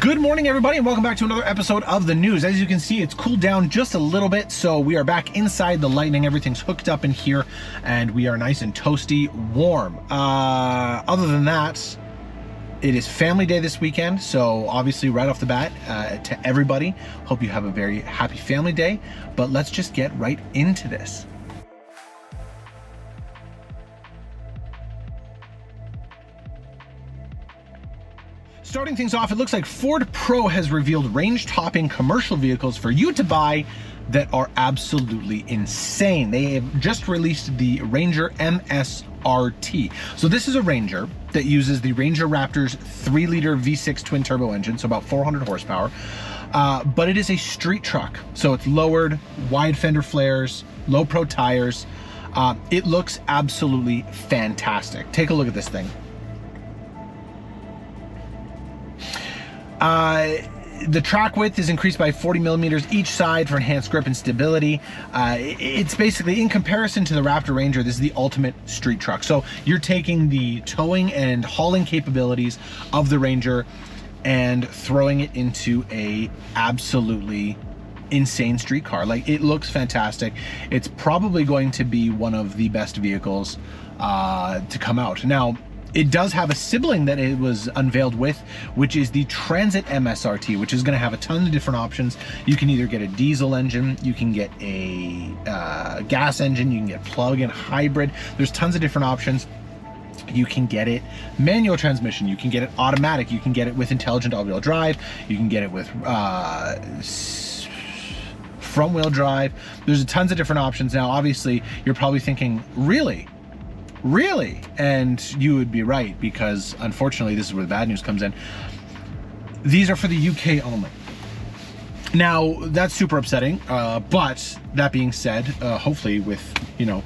Good morning, everybody, and welcome back to another episode of the news. As you can see, it's cooled down just a little bit, so we are back inside the Lightning. Everything's hooked up in here, and we are nice and toasty warm. Other than that, it is family day this weekend, so obviously right off the bat, to everybody, hope you have a very happy family day, but let's just get right into this. Starting things off, it looks like Ford Pro has revealed range-topping commercial vehicles for you to buy that are absolutely insane. They have just released the Ranger MSRT. So this is a Ranger that uses the Ranger Raptor's 3-liter V6 twin-turbo engine, so about 400 horsepower. But it is a street truck, so it's lowered, wide fender flares, low-pro tires. It looks absolutely fantastic. Take a look at this thing. The track width is increased by 40 millimeters each side for enhanced grip and stability. It's basically, in comparison to the Raptor Ranger, this is the ultimate street truck. So you're taking the towing and hauling capabilities of the Ranger and throwing it into a absolutely insane street car. Like, it looks fantastic. It's probably going to be one of the best vehicles to come out. Now, it does have a sibling that it was unveiled with, which is the Transit MSRT, which is going to have a ton of different options. You can either get a diesel engine, you can get a gas engine, you can get plug-in hybrid. There's tons of different options. You can get it manual transmission, you can get it automatic, you can get it with intelligent all-wheel drive, you can get it with front-wheel drive. There's tons of different options. Now, obviously, you're probably thinking, really? And you would be right, because unfortunately this is where the bad news comes in. These are for the UK only. Now, that's super upsetting, but that being said, hopefully with, you know,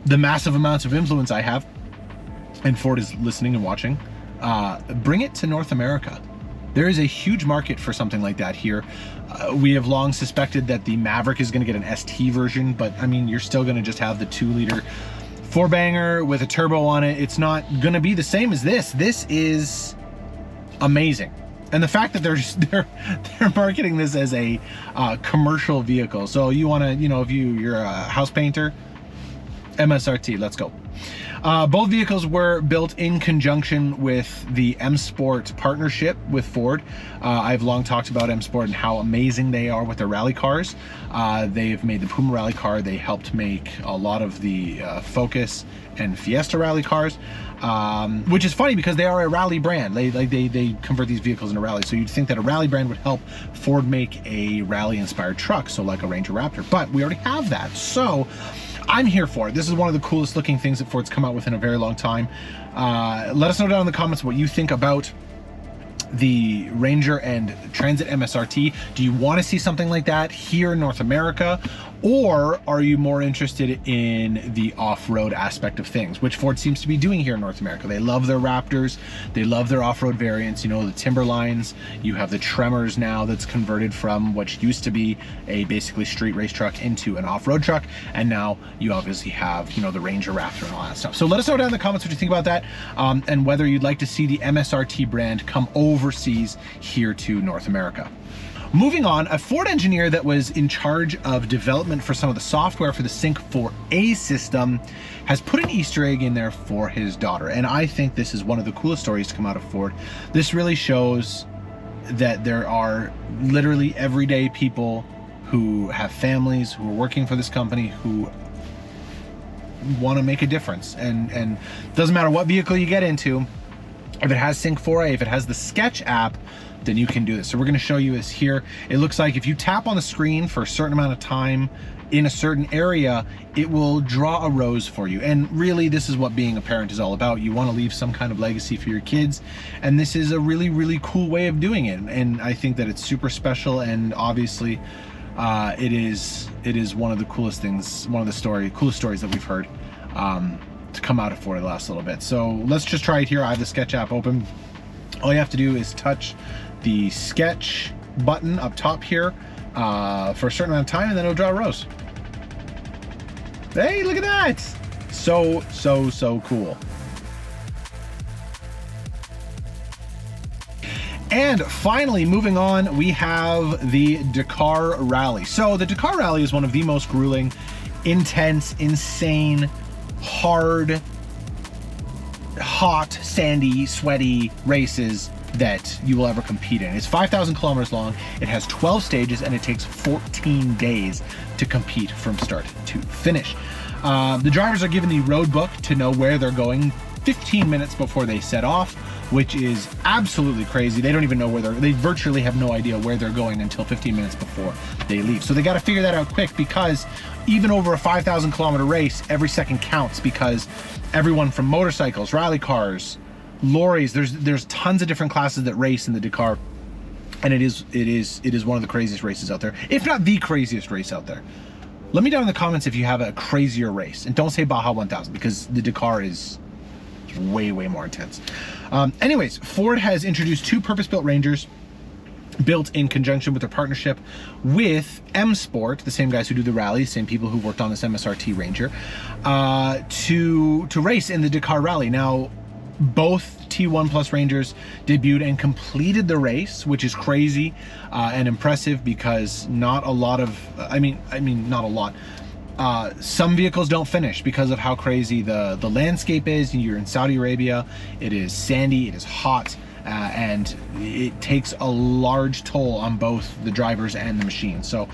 the massive amounts of influence I have, and Ford is listening and watching, bring it to North America. There is a huge market for something like that here. We have long suspected that the Maverick is going to get an ST version, but I mean, you're still going to just have the 2-liter four-banger with a turbo on it. It's not gonna be the same as this. This is amazing. And the fact that they're marketing this as a commercial vehicle. So you wanna, you know, if you're a house painter, MSRT, let's go. Both vehicles were built in conjunction with the M Sport partnership with Ford. I've long talked about M Sport and how amazing they are with their rally cars. They've made the Puma rally car. They helped make a lot of the Focus and Fiesta rally cars, which is funny because they are a rally brand. They convert these vehicles into rally. So you'd think that a rally brand would help Ford make a rally-inspired truck, so like a Ranger Raptor. But we already have that. So I'm here for it. This is one of the coolest looking things that Ford's come out with in a very long time. Let us know down in the comments what you think about the Ranger and Transit MSRT. Do you want to see something like that here in North America? Or are you more interested in the off-road aspect of things, which Ford seems to be doing here in North America? They love their Raptors. They love their off-road variants. You know, the Timberlines. You have the Tremors now that's converted from what used to be a basically street race truck into an off-road truck. And now you obviously have, you know, the Ranger Raptor and all that stuff. So let us know down in the comments what you think about that, and whether you'd like to see the MSRT brand come overseas here to North America. Moving on, a Ford engineer that was in charge of development for some of the software for the Sync 4A system has put an Easter egg in there for his daughter. And I think this is one of the coolest stories to come out of Ford. This really shows that there are literally everyday people who have families, who are working for this company, who want to make a difference. And doesn't matter what vehicle you get into, if it has Sync 4A, if it has the Sketch app, then you can do this. So we're going to show you this here. It looks like if you tap on the screen for a certain amount of time in a certain area, it will draw a rose for you. And really, this is what being a parent is all about. You want to leave some kind of legacy for your kids, and this is a really, really cool way of doing it. And I think that it's super special, and obviously it is one of the coolest things, one of the coolest stories that we've heard to come out of Ford the last little bit. So let's just try it here. I have the Sketch app open. All you have to do is touch the Sketch button up top here for a certain amount of time, and then it'll draw a rose. Hey, look at that! So cool. And finally, moving on, we have the Dakar Rally. So the Dakar Rally is one of the most grueling, intense, insane, hard, hot, sandy, sweaty races that you will ever compete in. It's 5,000 kilometers long, it has 12 stages, and it takes 14 days to compete from start to finish. The drivers are given the road book to know where they're going 15 minutes before they set off, which is absolutely crazy. They don't even know they virtually have no idea where they're going until 15 minutes before they leave. So they got to figure that out quick, because even over a 5,000 kilometer race, every second counts, because everyone from motorcycles, rally cars, lorries, there's tons of different classes that race in the Dakar, and it is one of the craziest races out there, if not the craziest race out there. Let me down in the comments if you have a crazier race, and don't say Baja 1000, because the Dakar is way more intense. Anyways, Ford has introduced 2 purpose-built Rangers, built in conjunction with their partnership with M Sport, the same guys who do the rally, same people who worked on this MSRT Ranger, to race in the Dakar Rally. Now, both T1 Plus Rangers debuted and completed the race, which is crazy and impressive, because not a lot of, not a lot. Some vehicles don't finish because of how crazy the landscape is. You're in Saudi Arabia, it is sandy, it is hot, and it takes a large toll on both the drivers and the machine. So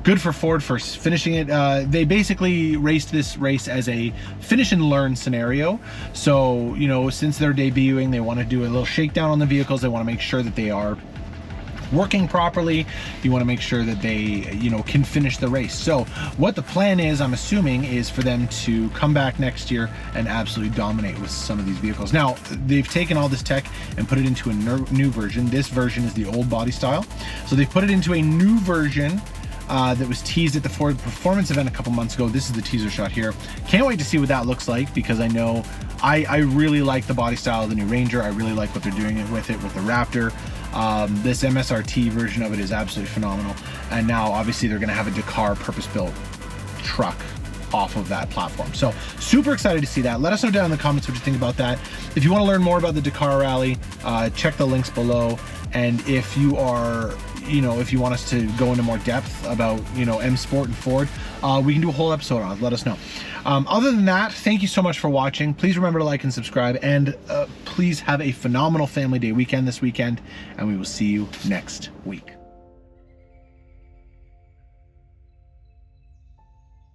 good for Ford for finishing it. They basically raced this race as a finish and learn scenario. So, you know, since they're debuting, they want to do a little shakedown on the vehicles. They want to make sure that they are working properly. You want to make sure that they, you know, can finish the race. So what the plan is, I'm assuming, is for them to come back next year and absolutely dominate with some of these vehicles. Now, they've taken all this tech and put it into a new version. This version is the old body style. So they put it into a new version that was teased at the Ford Performance event a couple months ago. This is the teaser shot here. Can't wait to see what that looks like, because I know I really like the body style of the new Ranger. I really like what they're doing with the Raptor. This MSRT version of it is absolutely phenomenal. And now obviously they're going to have a Dakar purpose-built truck off of that platform. So super excited to see that. Let us know down in the comments what you think about that. If you want to learn more about the Dakar Rally, check the links below. And if you are, you know, if you want us to go into more depth about, you know, M Sport and Ford, we can do a whole episode on it. Let us know. Other than that, thank you so much for watching. Please remember to like and subscribe, and please have a phenomenal Family Day weekend this weekend, and we will see you next week.